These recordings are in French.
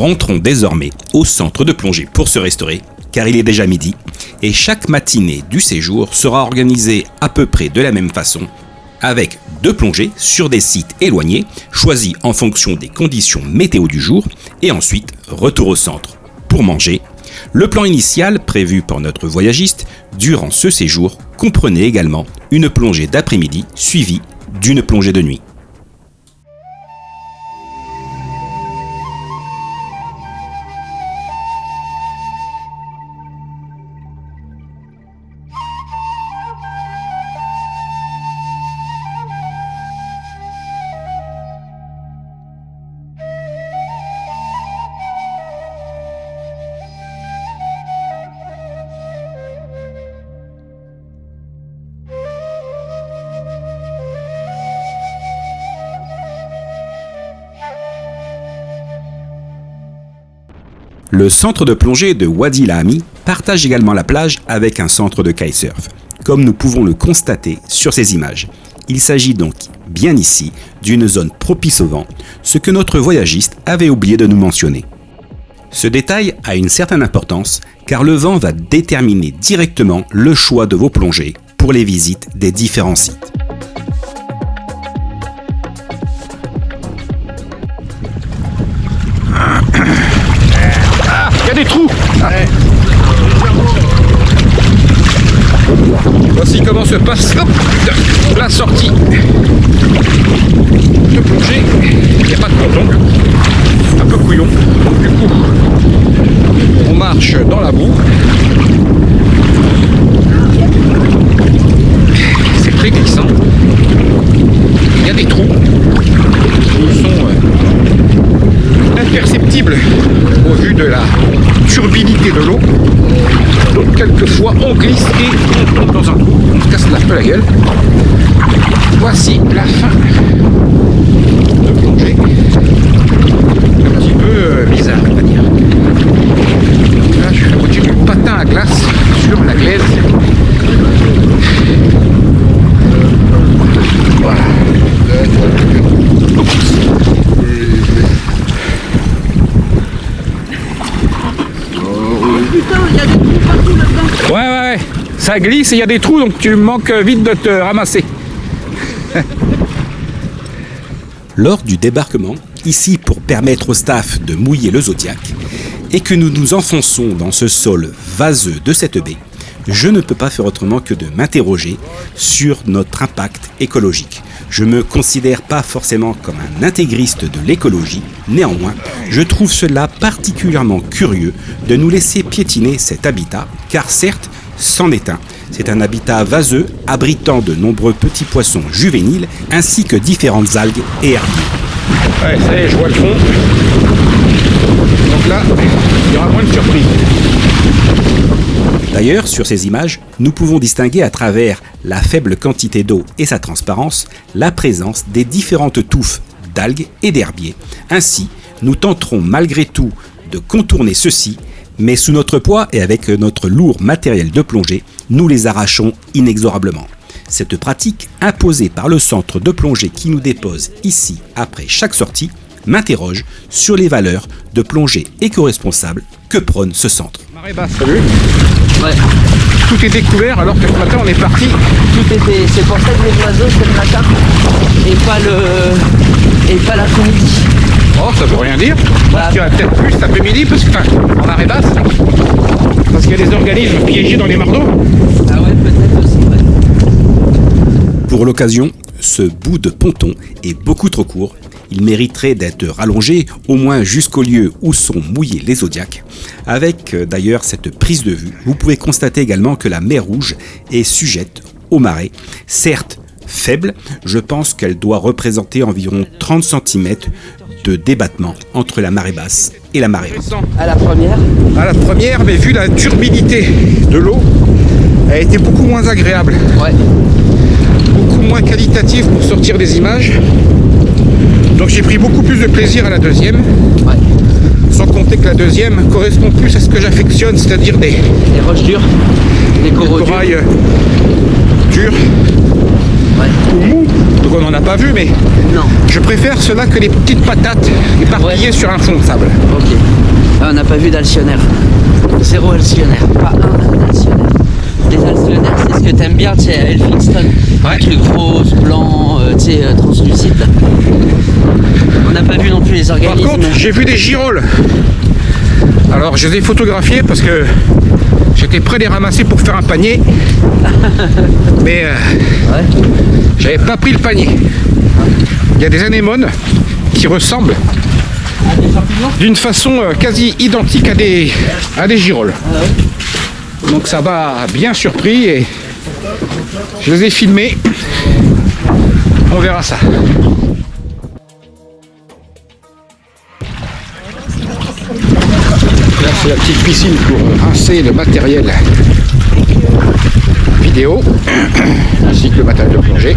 rentrons désormais au centre de plongée pour se restaurer, car il est déjà midi, et chaque matinée du séjour sera organisée à peu près de la même façon, avec 2 plongées sur des sites éloignés, choisis en fonction des conditions météo du jour, et ensuite retour au centre pour manger. Le plan initial prévu par notre voyagiste durant ce séjour comprenait également une plongée d'après-midi suivie d'une plongée de nuit. Le centre de plongée de Wadi Lahami partage également la plage avec un centre de kitesurf, comme nous pouvons le constater sur ces images. Il s'agit donc bien ici d'une zone propice au vent, ce que notre voyagiste avait oublié de nous mentionner. Ce détail a une certaine importance car le vent va déterminer directement le choix de vos plongées pour les visites des différents sites. Il y a des trous. Voici comment se passe la sortie de plongée. Il n'y a pas de ponton, un peu couillon. Donc du coup, on marche dans la boue. C'est très glissant. Il y a des trous qui sont imperceptibles au vu de la turbidité de l'eau. Donc quelquefois on glisse et on tombe dans un trou, on se casse la gueule. Voici la fin de plongée. Un petit peu bizarre, on va dire. Là je fais la moitié du patin à glace sur la glaise. Voilà. Ouais, ça glisse et il y a des trous donc tu manques vite de te ramasser. Lors du débarquement, ici pour permettre au staff de mouiller le Zodiac, et que nous nous enfonçons dans ce sol vaseux de cette baie, je ne peux pas faire autrement que de m'interroger sur notre impact écologique. Je me considère pas forcément comme un intégriste de l'écologie, néanmoins, je trouve cela particulièrement curieux de nous laisser piétiner cet habitat, car certes, c'en est un. C'est un habitat vaseux, abritant de nombreux petits poissons juvéniles, ainsi que différentes algues et herbiers. Ouais, ça y est, je vois le fond. Donc là, il y aura moins de surprises. D'ailleurs, sur ces images, nous pouvons distinguer à travers la faible quantité d'eau et sa transparence, la présence des différentes touffes d'algues et d'herbiers. Ainsi, nous tenterons malgré tout de contourner ceux-ci, mais sous notre poids et avec notre lourd matériel de plongée, nous les arrachons inexorablement. Cette pratique, imposée par le centre de plongée qui nous dépose ici après chaque sortie, m'interroge sur les valeurs de plongée éco-responsable que prône ce centre. Marée basse, t'as vu ? Ouais. Tout est découvert alors que ce matin on est parti. Tout était. C'est pour ça que les oiseaux c'est le matin et pas l'après-midi. Oh, ça veut rien dire. Bah, Il y en a peut-être plus cet après-midi parce que en marée basse. Parce qu'il y a des organismes piégés dans les mardeaux. Ah ouais, peut-être aussi, ouais. Pour l'occasion, ce bout de ponton est beaucoup trop court. Il mériterait d'être rallongé au moins jusqu'au lieu où sont mouillés les Zodiacs. Avec d'ailleurs cette prise de vue, vous pouvez constater également que la mer Rouge est sujette aux marées. Certes faible, je pense qu'elle doit représenter environ 30 cm de débattement entre la marée basse et la marée haute. À la première, Mais vu la turbidité de l'eau, elle a été beaucoup moins agréable. ouais. Beaucoup moins qualitative pour sortir des images. Donc j'ai pris beaucoup plus de plaisir à la deuxième. Ouais. Sans compter que la deuxième correspond plus à ce que j'affectionne, c'est-à-dire des Les roches dures, les coraux durs. corails durs. tout mou, donc on n'en a pas vu, mais Non. je préfère cela que les petites patates éparpillées Ouais. sur un fond de sable. Ok. Ah, on n'a pas vu d'alcyonnaire. Zéro alcyonnaire. Pas un alcyonnaire. Les alcyonnaires, c'est ce que t'aimes bien, tu sais, à Elphinstone. Ouais. Le gros, blanc, tu sais, translucide. On n'a pas vu non plus les Par organismes. contre, j'ai vu des girolles. Alors je les ai photographiés parce que j'étais prêt de les ramasser pour faire un panier. Mais Ouais. j'avais pas pris le panier. Il y a des anémones qui ressemblent d'une façon quasi identique à des girolles. Donc ça m'a bien surpris et je les ai filmés. On verra ça. Là c'est la petite piscine pour rincer le matériel vidéo ainsi que le matériel de plongée.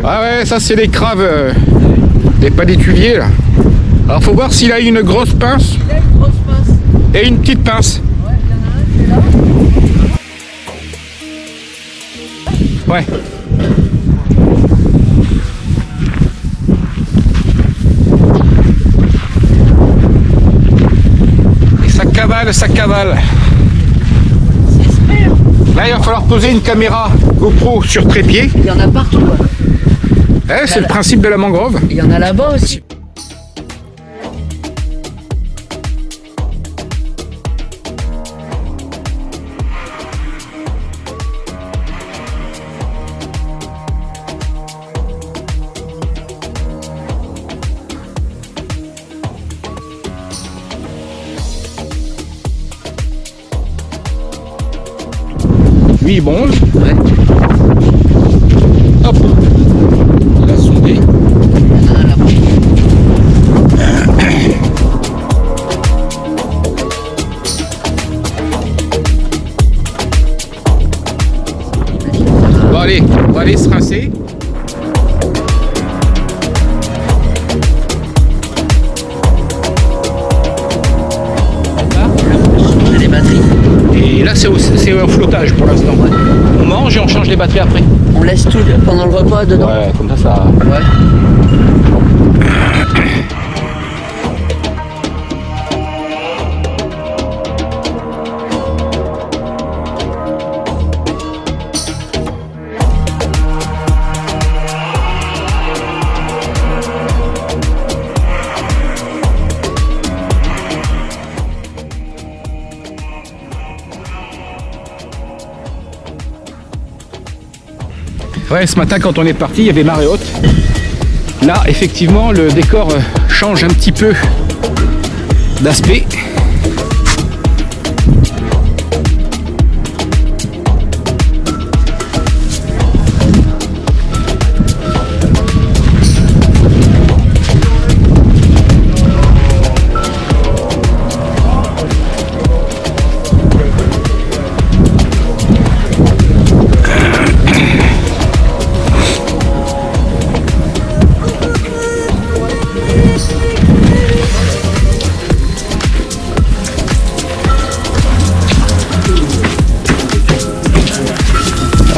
Ah ouais, ça c'est les craves des palétuviers là. Alors faut voir s'il a une grosse pince et une petite pince. Ouais. Et ça cavale, ça cavale. Là il va falloir poser une caméra GoPro sur trépied. Il y en a partout. Ouais. C'est le principe de la mangrove. Il y en a là-bas aussi. Lui il bronze. Ouais. Hop. Il a sondé. Il y en a là-bas. Bon allez, on va aller se rincer. Changer les batteries. Et là c'est au flottage pour l'instant. On mange et on change les batteries après. On laisse tout pendant le repas dedans. Ouais, comme ça. Ouais. Ouais, ce matin quand on est parti, il y avait marée haute. Là, effectivement, le décor change un petit peu d'aspect.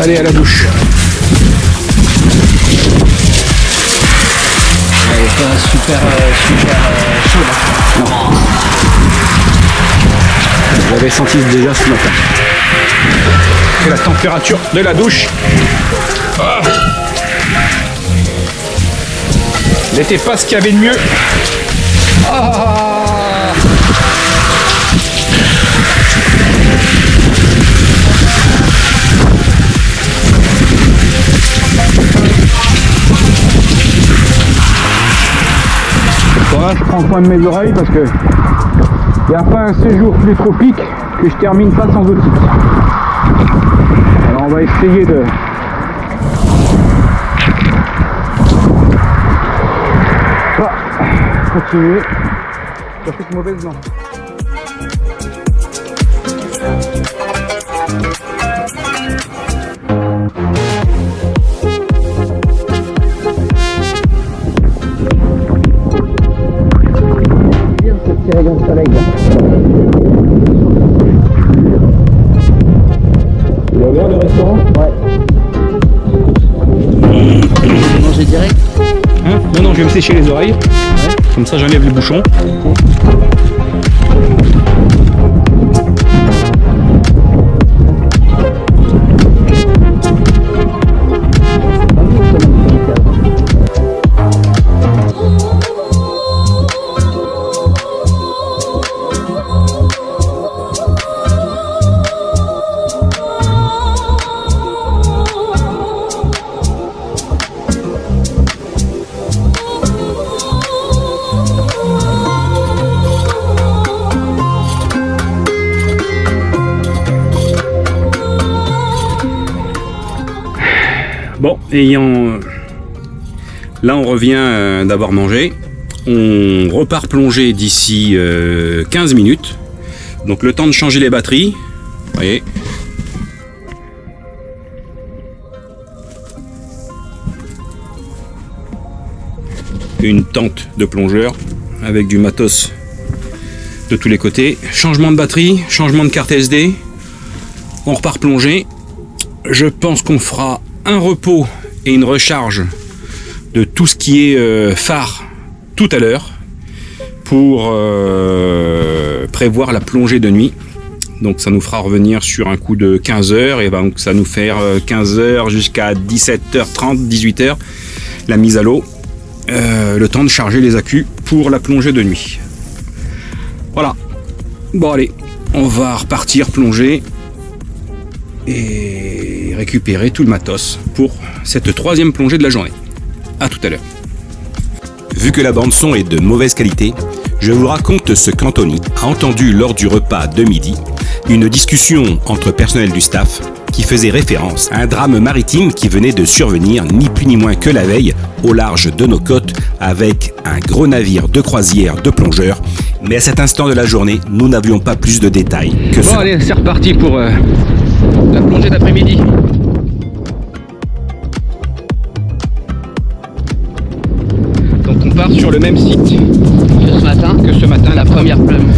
Allez à la bouche. Elle est pas super chaude. J'avais senti déjà ce matin. C'est la température de la douche. Ah. N'était pas ce qu'il y avait de mieux. Ah. Bon là je prends soin de mes oreilles parce que il n'y a pas un séjour plus tropique que je termine pas sans otite. Alors on va essayer de continuer sur cette mauvaise langue. Tirer dans le soleil. Il est ouvert le restaurant? Ouais. je vais me sécher les oreilles. Comme ça, j'enlève le bouchon. Bon, là on revient d'avoir mangé. On repart plonger d'ici 15 minutes. Donc le temps de changer les batteries. Vous voyez. Une tente de plongeur avec du matos de tous les côtés. Changement de batterie, changement de carte SD. On repart plonger. Je pense qu'on fera un repos et une recharge de tout ce qui est phare tout à l'heure pour prévoir la plongée de nuit. Donc ça nous fera revenir sur un coup de 15 heures et donc ça nous fait 15 heures jusqu'à 17h30, 18h la mise à l'eau. Le temps de charger les accus pour la plongée de nuit. Voilà. Bon allez, on va repartir plonger et récupérer tout le matos pour cette troisième plongée de la journée. A tout à l'heure. Vu que la bande son est de mauvaise qualité, je vous raconte ce qu'Anthony a entendu lors du repas de midi, une discussion entre personnel du staff qui faisait référence à un drame maritime qui venait de survenir ni plus ni moins que la veille au large de nos côtes avec un gros navire de croisière de plongeurs. Mais à cet instant de la journée, nous n'avions pas plus de détails que ça. Bon allez, c'est reparti pour la plongée d'après-midi. Donc on part sur le même site Ce matin, que ce matin, la première plume.